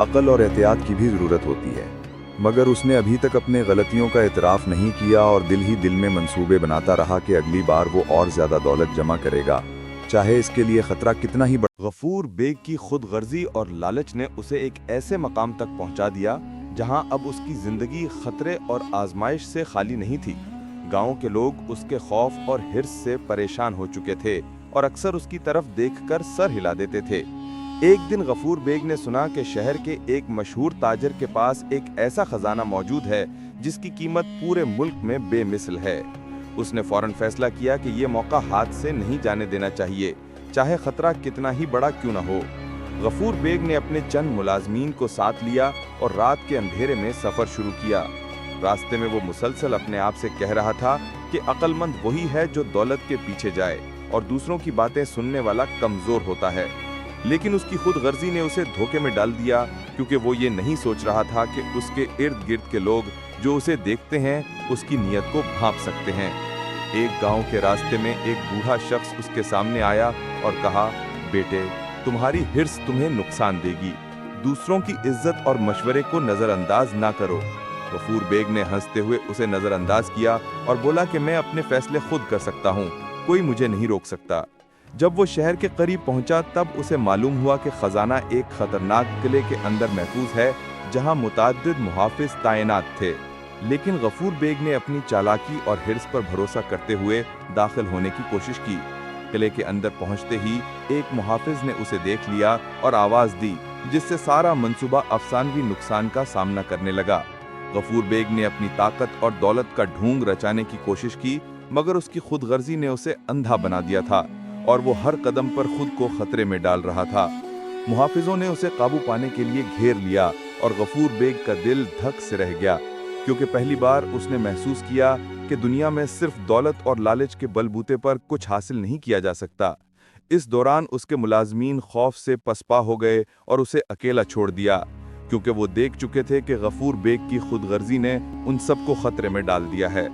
عقل اور احتیاط کی بھی ضرورت ہوتی ہے، مگر اس نے ابھی تک اپنے غلطیوں کا اعتراف نہیں کیا اور دل ہی دل میں منصوبے بناتا رہا کہ اگلی بار وہ اور زیادہ دولت جمع کرے گا، چاہے اس کے لیے خطرہ کتنا ہی بڑا۔ غفور بیگ کی خود غرضی اور لالچ نے اسے ایک ایسے مقام تک پہنچا دیا جہاں اب اس کی زندگی خطرے اور آزمائش سے خالی نہیں تھی۔ گاؤں کے لوگ اس کے خوف اور حرص سے پریشان ہو چکے تھے اور اکثر اس کی طرف دیکھ کر سر ہلا دیتے تھے۔ ایک دن غفور بیگ نے سنا کہ شہر کے ایک مشہور تاجر کے پاس ایک ایسا خزانہ موجود ہے جس کی قیمت پورے ملک میں بے مثل ہے۔ اس نے فوراً فیصلہ کیا کہ یہ موقع ہاتھ سے نہیں جانے دینا چاہیے، چاہے خطرہ کتنا ہی بڑا کیوں نہ ہو۔ غفور بیگ نے اپنے چند ملازمین کو ساتھ لیا اور رات کے اندھیرے میں سفر شروع کیا۔ راستے میں وہ مسلسل اپنے آپ سے کہہ رہا تھا کہ عقل مند وہی ہے جو دولت کے پیچھے جائے اور دوسروں کی باتیں سننے والا کمزور ہوتا ہے۔ لیکن اس کی خود غرضی نے اسے دھوکے میں ڈال دیا، کیونکہ وہ یہ نہیں سوچ رہا تھا کہ اس کے ارد گرد کے لوگ جو اسے دیکھتے ہیں اس کی نیت کو بھانپ سکتے ہیں۔ ایک گاؤں کے راستے میں ایک بوڑھا شخص اس کے سامنے آیا اور کہا، بیٹے، تمہاری حرص تمہیں نقصان دے گی، دوسروں کی عزت اور مشورے کو نظر انداز نہ کرو۔ غفور بیگ نے ہنستے ہوئے اسے نظر انداز کیا اور بولا کہ میں اپنے فیصلے خود کر سکتا ہوں، کوئی مجھے نہیں روک سکتا۔ جب وہ شہر کے قریب پہنچا تب اسے معلوم ہوا کہ خزانہ ایک خطرناک قلعے کے اندر محفوظ ہے جہاں متعدد محافظ تعینات تھے۔ لیکن غفور بیگ نے اپنی چالاکی اور حرص پر بھروسہ کرتے ہوئے داخل ہونے کی کوشش کی۔ قلعے کے اندر پہنچتے ہی ایک محافظ نے اسے دیکھ لیا اور آواز دی، جس سے سارا منصوبہ افسانوی نقصان کا سامنا کرنے لگا۔ غفور بیگ نے اپنی طاقت اور دولت کا ڈھونگ رچانے کی کوشش کی، مگر اس کی خود غرضی نے اسے اندھا بنا دیا تھا اور وہ ہر قدم پر خود کو خطرے میں ڈال رہا تھا۔ محافظوں نے اسے قابو پانے کے لیے گھیر لیا اور غفور بیگ کا دل دھک سے رہ گیا، کیونکہ پہلی بار اس نے محسوس کیا کہ دنیا میں صرف دولت اور لالچ کے بل بوتے پر کچھ حاصل نہیں کیا جا سکتا۔ اس دوران اس کے ملازمین خوف سے پسپا ہو گئے اور اسے اکیلا چھوڑ دیا، کیونکہ وہ دیکھ چکے تھے کہ غفور بیگ کی خود غرضی نے ان سب کو خطرے میں ڈال دیا ہے۔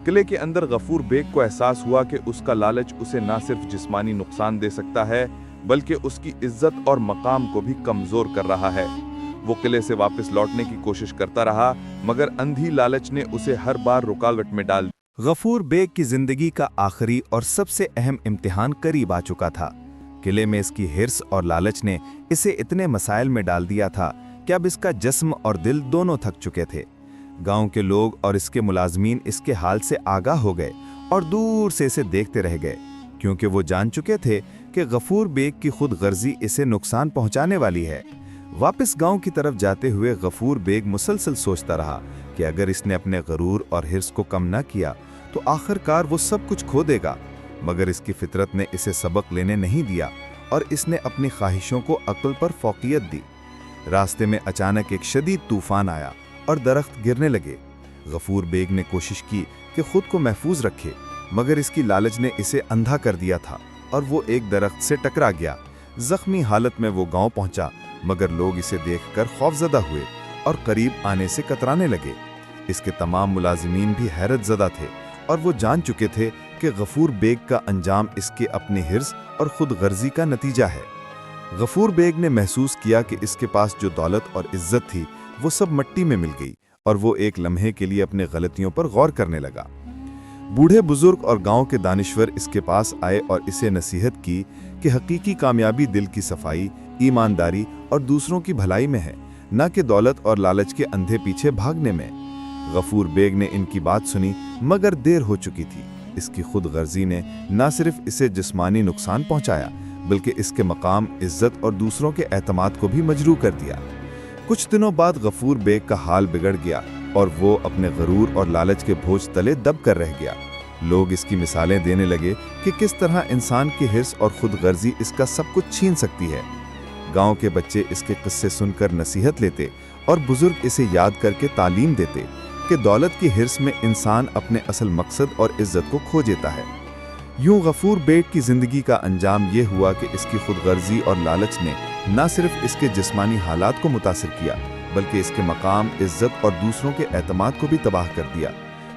قلعے کے اندر غفور بیگ کو احساس ہوا کہ اس کا لالچ اسے نہ صرف جسمانی نقصان دے سکتا ہے بلکہ اس کی عزت اور مقام کو بھی کمزور کر رہا ہے۔ وہ قلعے سے واپس لوٹنے کی کوشش کرتا رہا، مگر اندھی لالچ نے اسے ہر بار رکاوٹ میں ڈال دیا۔ غفور بیگ کی زندگی کا آخری اور سب سے اہم امتحان قریب آ چکا تھا۔ قلعے میں اس کی حرص اور لالچ نے اسے اتنے مسائل میں ڈال دیا تھا کہ اب اس کا جسم اور دل دونوں تھک چکے تھے۔ گاؤں کے لوگ اور اس کے ملازمین اس کے حال سے آگاہ ہو گئے اور دور سے اسے دیکھتے رہ گئے، کیونکہ وہ جان چکے تھے کہ غفور بیگ کی خود غرضی اسے نقصان پہنچانے والی ہے۔ واپس گاؤں کی طرف جاتے ہوئے غفور بیگ مسلسل سوچتا رہا کہ اگر اس نے اپنے غرور اور حرص کو کم نہ کیا تو آخر کار وہ سب کچھ کھو دے گا، مگر اس کی فطرت نے اسے سبق لینے نہیں دیا اور اس نے اپنی خواہشوں کو عقل پر فوقیت دی۔ راستے میں اچانک ایک شدید طوفان آیا اور درخت گرنے لگے۔ غفور بیگ نے کوشش کی کہ خود کو محفوظ رکھے، مگر اس کی لالچ نے اسے اندھا کر دیا تھا اور وہ ایک درخت سے ٹکرا گیا۔ زخمی حالت میں وہ گاؤں پہنچا، مگر لوگ اسے دیکھ کر خوفزدہ ہوئے اور قریب آنے سے کترانے لگے۔ اس کے تمام ملازمین بھی حیرت زدہ تھے اور وہ جان چکے تھے کہ غفور بیگ کا انجام اس کے اپنے حرص اور خود غرضی کا نتیجہ ہے۔ غفور بیگ نے محسوس کیا کہ اس کے پاس جو دولت اور عزت تھی وہ سب مٹی میں مل گئی، اور وہ ایک لمحے کے لیے اپنے غلطیوں پر غور کرنے لگا۔ بوڑھے بزرگ اور گاؤں کے دانشور اس کے پاس آئے اور اسے نصیحت کی کہ حقیقی کامیابی دل کی صفائی، ایمانداری اور دوسروں کی بھلائی میں ہے، نہ کہ دولت اور لالچ کے اندھے پیچھے بھاگنے میں۔ غفور بیگ نے ان کی بات سنی، مگر دیر ہو چکی تھی۔ اس کی خود غرضی نے نہ صرف اسے جسمانی نقصان پہنچایا بلکہ اس کے مقام، عزت اور دوسروں کے اعتماد کو بھی مجروح کر دیا۔ کچھ دنوں بعد غفور بیگ کا حال بگڑ گیا اور وہ اپنے غرور اور لالچ کے بوجھ تلے دب کر رہ گیا۔ لوگ اس کی مثالیں دینے لگے کہ کس طرح انسان کی حرص اور خود غرضی اس کا سب کچھ چھین سکتی ہے۔ گاؤں کے بچے اس کے قصے سن کر نصیحت لیتے اور بزرگ اسے یاد کر کے تعلیم دیتے کہ دولت کی حرص میں انسان اپنے اصل مقصد اور عزت کو کھو دیتا ہے۔ یوں غفور بیگ کی زندگی کا انجام یہ ہوا کہ اس کی خود غرضی اور لالچ نے نہ صرف اس کے جسمانی حالات کو متاثر کیا بلکہ اس کے مقام، عزت اور دوسروں کے اعتماد کو بھی تباہ کر دیا۔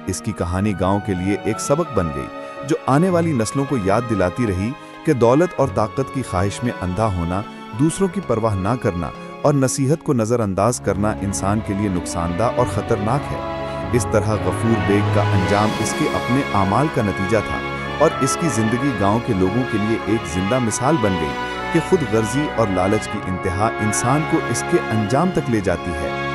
اس کی کہانی گاؤں کے لیے ایک سبق بن گئی جو آنے والی نسلوں کو یاد دلاتی رہی کہ دولت اور طاقت کی خواہش میں اندھا ہونا، دوسروں کی پرواہ نہ کرنا اور نصیحت کو نظر انداز کرنا انسان کے لیے نقصان دہ اور خطرناک ہے۔ اس طرح غفور بیگ کا انجام اس کے اپنے اعمال کا نتیجہ تھا، اور اس کی زندگی گاؤں کے لوگوں کے لیے ایک زندہ مثال بن گئی کہ خود غرضی اور لالچ کی انتہا انسان کو اس کے انجام تک لے جاتی ہے۔